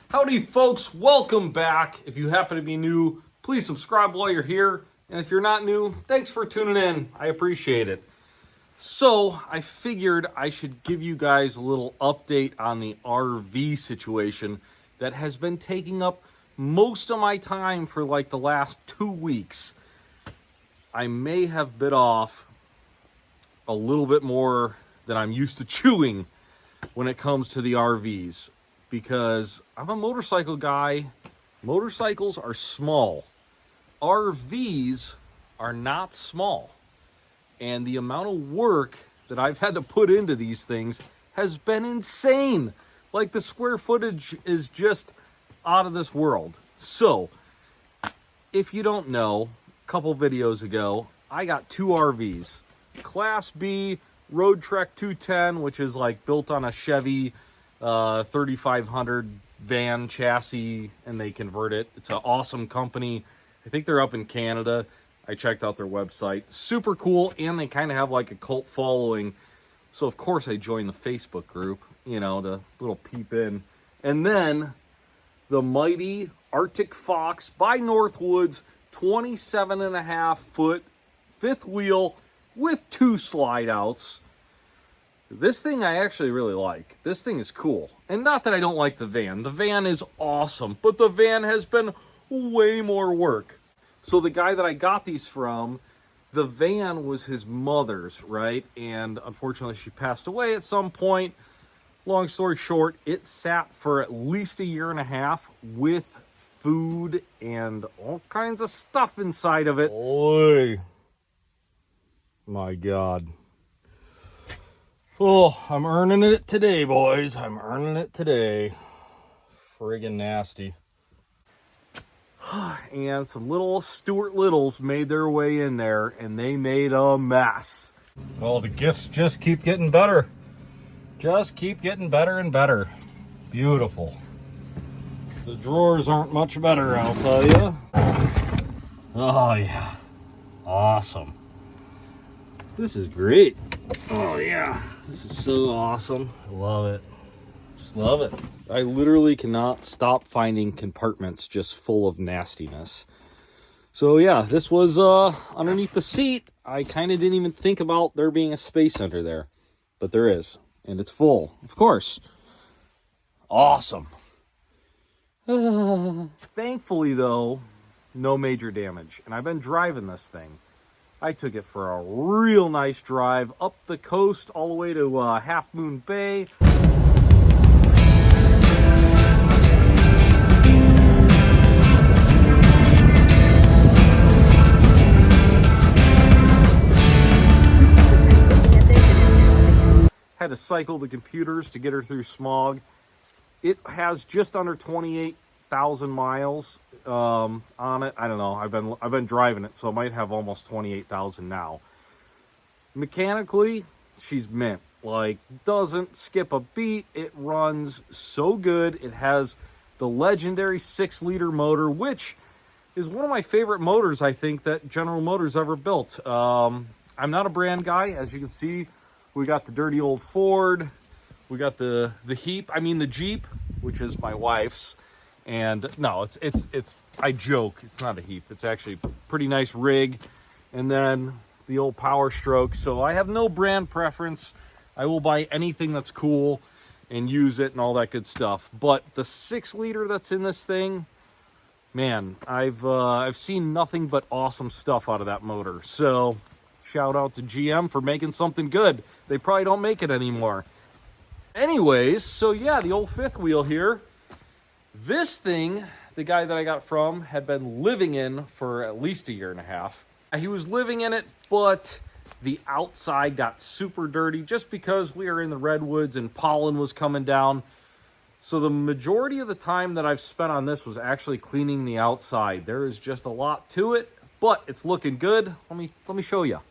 Howdy folks, welcome back. If you happen to be new, please subscribe while you're here. And if you're not new, thanks for tuning in. I appreciate it. So I figured I should give you guys a little update on the RV situation that has been taking up most of my time for like the last 2 weeks. I may have bit off a little bit more than I'm used to chewing when it comes to the RVs, because I'm a motorcycle guy. Motorcycles are small. RVs are not small. And the amount of work that I've had to put into these things has been insane. Like, the square footage is just out of this world. So, if you don't know, a couple videos ago, I got 2 RVs. Class B Road Trek 210, which is like built on a Chevy 3500 van chassis, and they convert it. It's an awesome company. I think they're up in Canada. I checked out their website. Super cool, and they kind of have like a cult following. So of course I joined the Facebook group, you know, to little peep in. And then the mighty Arctic Fox by Northwoods, 27.5-foot fifth wheel with 2 slide outs. This thing I actually really like. This thing is cool. And not that I don't like the van. The van is awesome, but the van has been way more work. So the guy that I got these from, the van was his mother's, right? And unfortunately she passed away at some point. Long story short, it sat for at least 1.5 years with food and all kinds of stuff inside of it. Oy. My God. Oh, I'm earning it today, boys. I'm earning it today. Friggin' nasty. And some little Stuart Littles made their way in there, and they made a mess. Well, the gifts just keep getting better. Just keep getting better and better. Beautiful. The drawers aren't much better, I'll tell you. Oh, yeah. Awesome. This is great. Oh, yeah. This is so awesome. I love it. Just love it. I literally cannot stop finding compartments just full of nastiness. So, yeah, this was underneath the seat. I kind of didn't even think about there being a space under there. But there is. And it's full, of course. Awesome. Thankfully, though, no major damage. And I've been driving this thing. I took it for a real nice drive up the coast all the way to Half Moon Bay. Had to cycle the computers to get her through smog. It has just under 28,000 miles on it. I don't know. I've been driving it, so it might have almost 28,000 now. Mechanically, she's mint. Like, doesn't skip a beat. It runs so good. It has the legendary 6-liter motor, which is one of my favorite motors, I think, that General Motors ever built. I'm not a brand guy. As you can see, we got the dirty old Ford. We got the Jeep, which is my wife's. And no, it's I joke, it's not a Heap. It's actually a pretty nice rig. And then the old Power Stroke. So I have no brand preference. I will buy anything that's cool and use it and all that good stuff. But the 6-liter that's in this thing, man, I've seen nothing but awesome stuff out of that motor. So shout out to GM for making something good. They probably don't make it anymore. Anyways, so yeah, the old fifth wheel here. This thing, the guy that I got from, had been living in for at least 1.5 years. He was living in it, but the outside got super dirty just because we are in the redwoods and pollen was coming down. So the majority of the time that I've spent on this was actually cleaning the outside. There is just a lot to it, but it's looking good. Let me show you.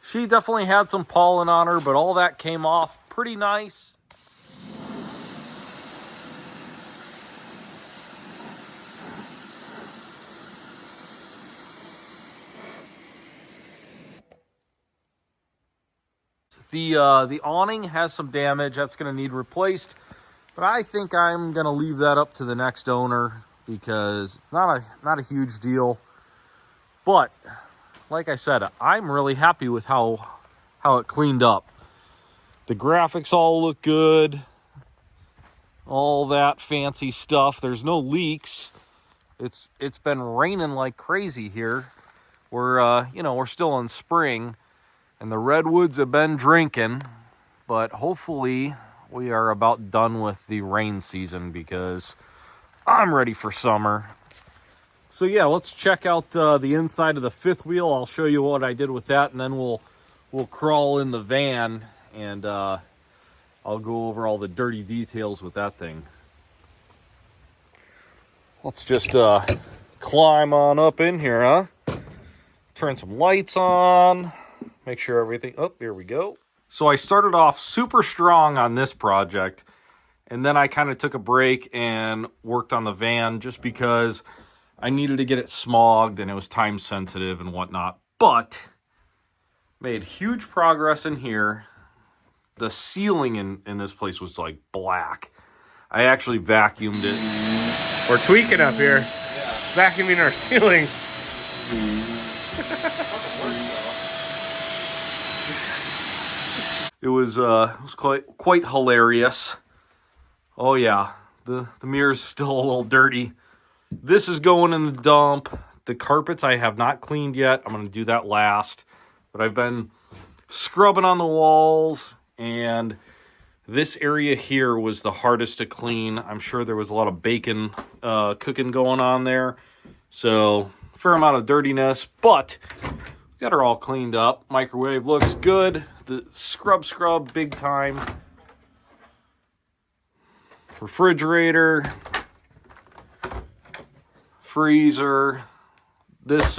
She definitely had some pollen on her, but all that came off pretty nice. The awning has some damage. That's going to need replaced. But I think I'm going to leave that up to the next owner because it's not a huge deal. But like I said, I'm really happy with how it cleaned up. The graphics all look good. All that fancy stuff. There's no leaks. It's been raining like crazy here. We're still in spring and the redwoods have been drinking, but hopefully we are about done with the rain season because I'm ready for summer. So yeah, let's check out the inside of the fifth wheel. I'll show you what I did with that, and then we'll crawl in the van and I'll go over all the dirty details with that thing. Let's just climb on up in here, huh? Turn some lights on. Make sure everything... Oh, here we go. So I started off super strong on this project, and then I kind of took a break and worked on the van just because I needed to get it smogged and it was time sensitive and whatnot. But made huge progress in here. The ceiling in this place was like black. I actually vacuumed it. We're tweaking up here. Yeah. Vacuuming our ceilings. It was quite hilarious. Oh yeah, the mirror's still a little dirty. This is going in the dump. The carpets I have not cleaned yet. I'm going to do that last. But I've been scrubbing on the walls, and this area here was the hardest to clean. I'm sure there was a lot of bacon cooking going on there. So, fair amount of dirtiness, but got her all cleaned up. Microwave looks good. The scrub, big time. Refrigerator. Freezer. This,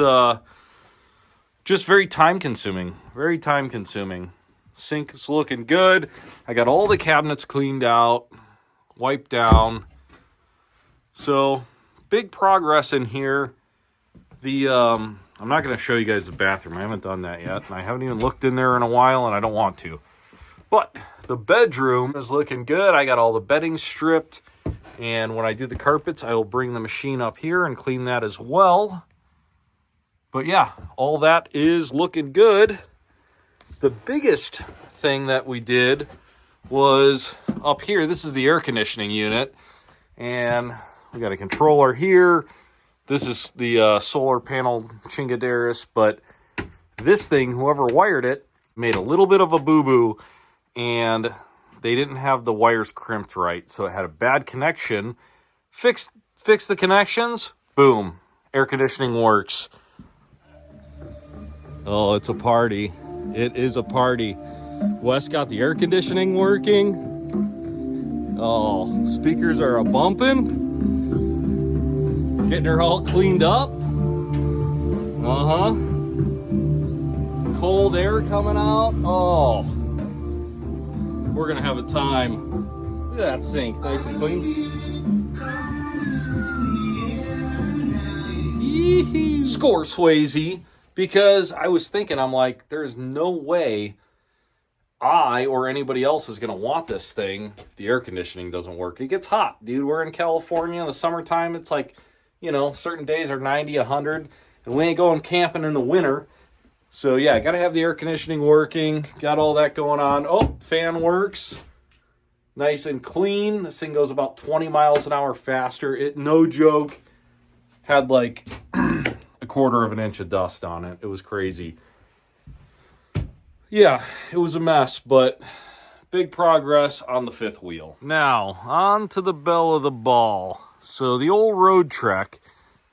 just very time consuming. Very time consuming. Sink is looking good. I got all the cabinets cleaned out, wiped down. So, big progress in here. I'm not going to show you guys the bathroom. I haven't done that yet. And I haven't even looked in there in a while, and I don't want to. But the bedroom is looking good. I got all the bedding stripped. And when I do the carpets, I will bring the machine up here and clean that as well. But yeah, all that is looking good. The biggest thing that we did was up here. This is the air conditioning unit. And we got a controller here. This is the solar panel chingaderas, but this thing, whoever wired it, made a little bit of a boo-boo, and they didn't have the wires crimped right, so it had a bad connection. Fix the connections, boom, air conditioning works. Oh, it's a party. It is a party. Wes got the air conditioning working. Oh, speakers are a-bumping. Getting her all cleaned up. Uh-huh. Cold air coming out. Oh. We're gonna have a time. Look at that sink, nice and clean. Yee-hoo. Score Swayze, because I was thinking, I'm like, there's no way I or anybody else is gonna want this thing if the air conditioning doesn't work. It gets hot, dude. We're in California in the summertime. It's like, you know, certain days are 90, 100, and we ain't going camping in the winter. So, yeah, got to have the air conditioning working. Got all that going on. Oh, fan works. Nice and clean. This thing goes about 20 miles an hour faster. It, no joke, had like a quarter of an inch of dust on it. It was crazy. Yeah, it was a mess, but big progress on the fifth wheel. Now, on to the belle of the ball. So the old Road Trek,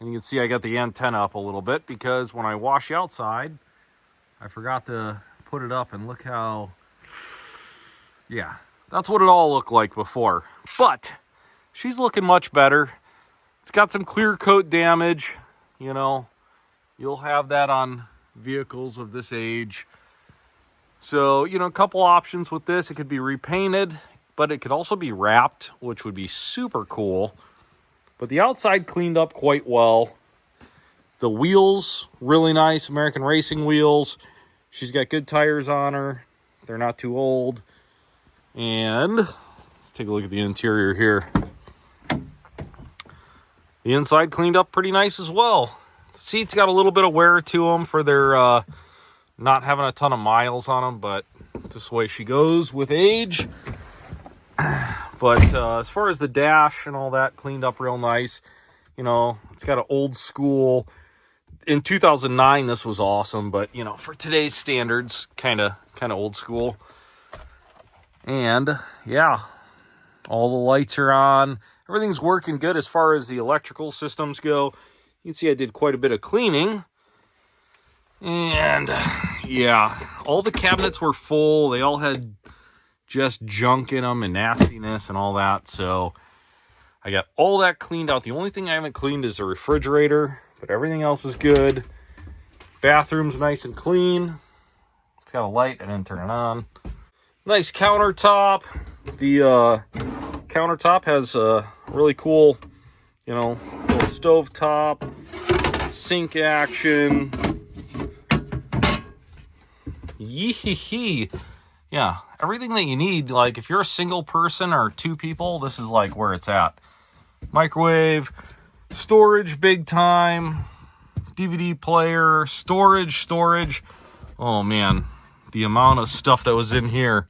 and you can see I got the antenna up a little bit because when I wash outside, I forgot to put it up, and look how, yeah, that's what it all looked like before. But she's looking much better. It's got some clear coat damage, you know. You'll have that on vehicles of this age. So, you know, a couple options with this. It could be repainted, but it could also be wrapped, which would be super cool. But the outside cleaned up quite well. The wheels, really nice American Racing wheels. She's got good tires on her. They're not too old. And Let's take a look at the interior here. The inside cleaned up pretty nice as well. The seats got a little bit of wear to them for their not having a ton of miles on them, but this way she goes with age. But as far as the dash and all that, cleaned up real nice. You know, it's got an old school. In 2009, this was awesome, but you know, for today's standards, kind of old school. And yeah, all the lights are on. Everything's working good as far as the electrical systems go. You can see I did quite a bit of cleaning. And yeah, all the cabinets were full. They all had just junk in them and nastiness and all that. So I got all that cleaned out. The only thing I haven't cleaned is the refrigerator, but everything else is good. Bathroom's nice and clean. It's got a light. I didn't turn it on. Nice countertop. The countertop has a really cool, you know, little stove top, sink action. Yee-hee-hee. Yeah, everything that you need. Like, if you're a single person or two people, this is like where it's at. Microwave, storage big time, DVD player, storage. Oh man, the amount of stuff that was in here,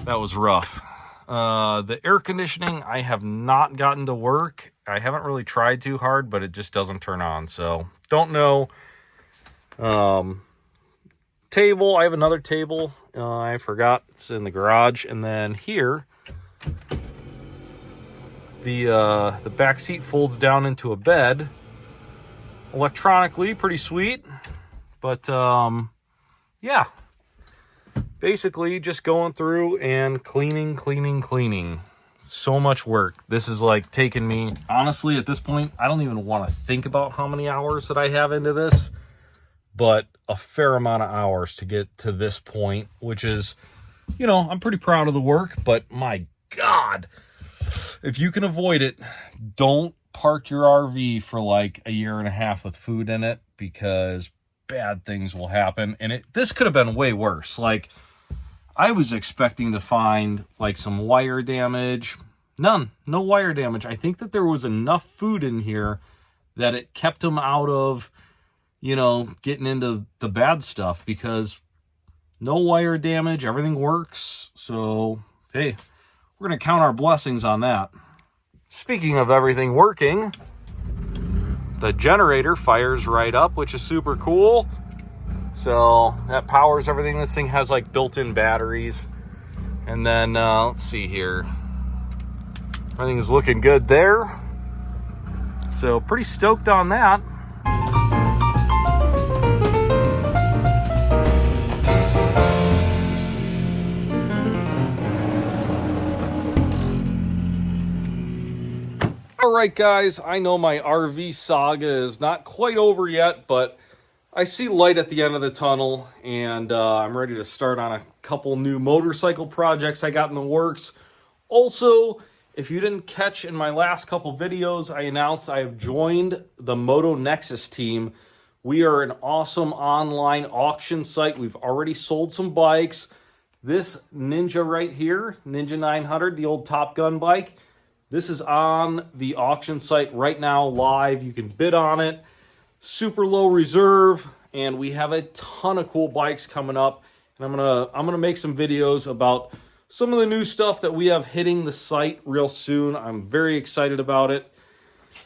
that was rough. The air conditioning, I have not gotten to work. I haven't really tried too hard, but it just doesn't turn on, so don't know. Table, I have another table. I forgot it's in the garage. And then here, the back seat folds down into a bed. Electronically, pretty sweet. But yeah, basically just going through and cleaning. So much work. This is like taking me, honestly, at this point, I don't even want to think about how many hours that I have into this, but a fair amount of hours to get to this point, which is, you know, I'm pretty proud of the work, but my God, if you can avoid it, don't park your RV for like a year and a half with food in it, because bad things will happen. And this could have been way worse. Like, I was expecting to find like some wire damage. No wire damage. I think that there was enough food in here that it kept them out of, you know, getting into the bad stuff, because no wire damage, everything works. So, hey, we're going to count our blessings on that. Speaking of everything working, the generator fires right up, which is super cool. So that powers everything. This thing has like built-in batteries. And then, let's see here. Everything is looking good there. So pretty stoked on that. All right, guys, I know my RV saga is not quite over yet, but I see light at the end of the tunnel, and I'm ready to start on a couple new motorcycle projects I got in the works. Also, if you didn't catch in my last couple videos, I announced I have joined the Moto Nexus team. We are an awesome online auction site. We've already sold some bikes. This Ninja right here, Ninja 900, the old Top Gun bike, this is on the auction site right now, live. You can bid on it. Super low reserve, and we have a ton of cool bikes coming up. And I'm gonna make some videos about some of the new stuff that we have hitting the site real soon. I'm very excited about it.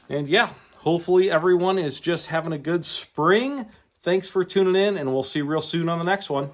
And yeah, hopefully everyone is just having a good spring. Thanks for tuning in, and we'll see you real soon on the next one.